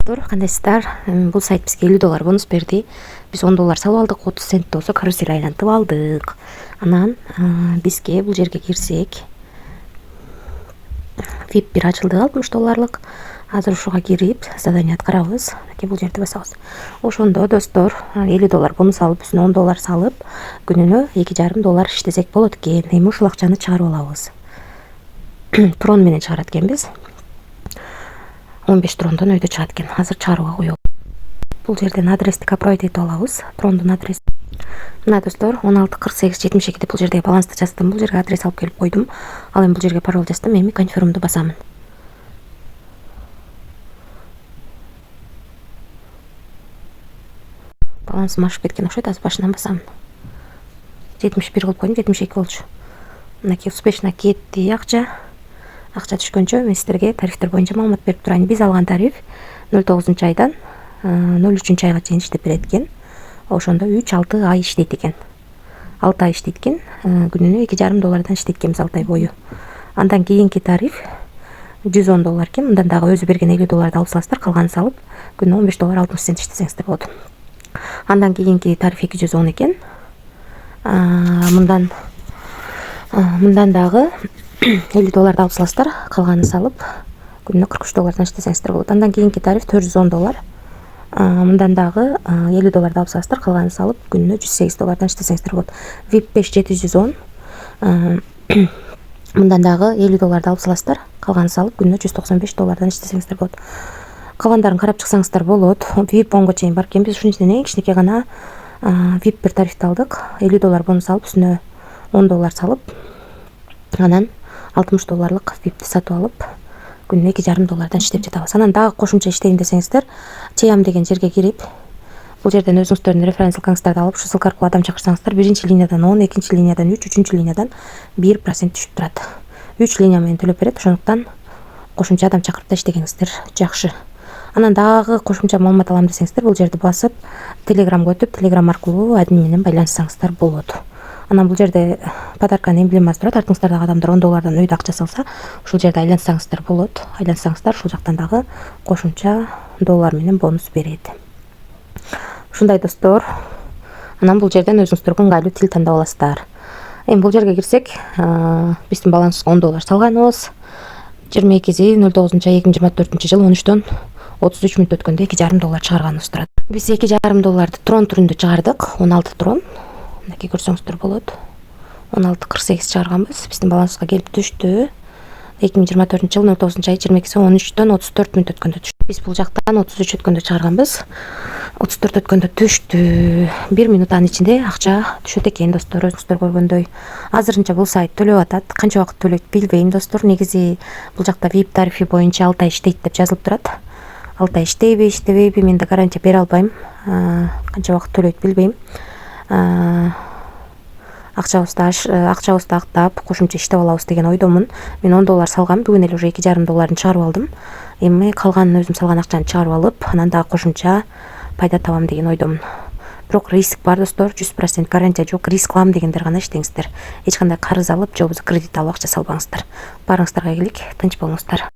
Кандайсыздар? Бул сайт бизге $50 бонус берди. Биз $10 салып алдык, 30 цент болсо карусель айлантып алдык. Анан бизге бул жерге кирсек, VIP бир ачылды, $60. Азыр ушуга кирип, задание аткарабыз. Бул жерде басабыз. Ошондо достор, $50 бонус алып, үстүнө $10 салып, күнүнө $2,5 иштесек болот экен. Эми ушул акчаны чыгарып алабыз. Трон менен чыгарат экенбиз. 15 трондон өйдө чыгат экен. Азыр чыгарууга коёбуз. Бул жерден адрестик апровайт этип алабыз. Трондун адреси. Мына достор, 164872 деп бул жерге балансты жаздым. Бул жерге адрес алып келип койдум. Ал эми бул жерге пароль жаздым. Эми конфирмду басамын. Балансым ашып кеткен окшойт, азыр башынан басамын. 71 кылып койдум, 72 болчу. Мынакей успешно кетти акча. Акча түшкөнчө мен сиздерге тарифтер боюнча маалымат берип турайын. Биз алган тариф 09-айдан 03-айга чейин иштеп берет экен. Ошондо 3-6 ай иштейт экен. 6 ай иштейт экен. Күнүнө $2,5 иштейт экенбиз 6 ай бою. Андан кийинки тариф $110 экен. Мындан дагы өзү берген $50 алып саласыздар, калганын салып, күнүнө $15.60 иштесеңиздер болот. Андан кийинки тариф 210 экен. Мындан дагы $50 алып саласыздар, калганын салып, күнүнө $43 иштесеңиздер болот. Андан кийинки тариф $410. Мындан дагы $50 алып саласыздар, калганын салып, күнүнө $108 иштесеңиздер болот. VIP 5 710. Мындан дагы $50 алып саласыздар, калганын салып, күнүнө $195 иштесеңиздер болот. Калгандарын карап чыксаңыздар болот. VIP 10го чейин бар экен. Биз ушунун үстүнө эң кичинекей гана VIP бир тарифти алдык. $50 бонус алып, үстүнө $10 салып, анан $60 VIPти сатып алып, күнүнө $2,5 иштеп жатабыз. Анан дагы кошумча иштейин десеңиздер, Чеям деген жерге кирип, бул жерден өзүңүздөрдүн референс ссылкаңыздарды алып, ушу ссылка аркылуу адам чакырсаңыздар, биринчи линиядан 10, экинчи линиядан 3, үчүнчү линиядан 1% түшүп турат. 3 линия менен төлөп берет, ошондуктан кошумча адам чакырып да иштегениңиздер жакшы. Анан дагы кошумча маалымат алам десеңиздер, бул жерди басып, Telegramга өтүп, Telegram аркылуу админ менен байланыссаңыздар болот. Анан бул жерде подарканын эмблемасы турат. Артыңыздардагы адамдар $10 өйдө акча салса, ушул жерде айлансаңыздар болот. Айлансаңыздар, ушул жактан дагы кошумча доллар менен бонус берет. Ушундай достор. Анан бул жерден өзүңүздөргө ыңгайлуу тил тандап аласыздар. Эми бул жерге кирсек, биздин балансыбызга $10 салганбыз. 22/09/2024 жыл 13-төн 33 мүнөт өткөндө $2,5 чыгарганыбыз турат. Биз $2,5 трон түрүндө чыгардык. 16 трон. Мынакей көрсөңүздөр болот. 16.48 чыгарганбыз. Биздин балансыбызга келип түштү. 2024 жыл 09-ай 22-си 13-төн 34 мүнөт өткөндө түштү. Биз бул жактан 33 өткөндө чыгарганбыз. 34 өткөндө түштү. 1 минуттан ичинде акча түшөт экен достор, өзүңүздөр көргөндөй. Азырынча бул сайт төлөп атат. Канча убакыт төлөйт билбейм достор. Негизи бул жакта VIP тарифи боюнча 6 ай иштейт деп жазылып турат. 6 ай иштейби, иштебейби, мен да гарантия бере албайм. Канча убакыт төлөйт билбейм. Акчабызды актап, кошумча иштеп алабыз деген ойдомун. Мен $10 салгам, бүгүн эле уже $2,5 чыгарып алдым. Эми калганын өзүм салган акчаны чыгарып алып, анан дагы кошумча пайда табам деген ойдомун. Бирок риск бар достор, 100% гарантия жок. Риск алам дегендер гана иштеңиздер. Эч кандай карыз алып, же болбосо кредит алып акча салбаңыздар. Баарыңыздарга ийгилик, тынч болуңуздар.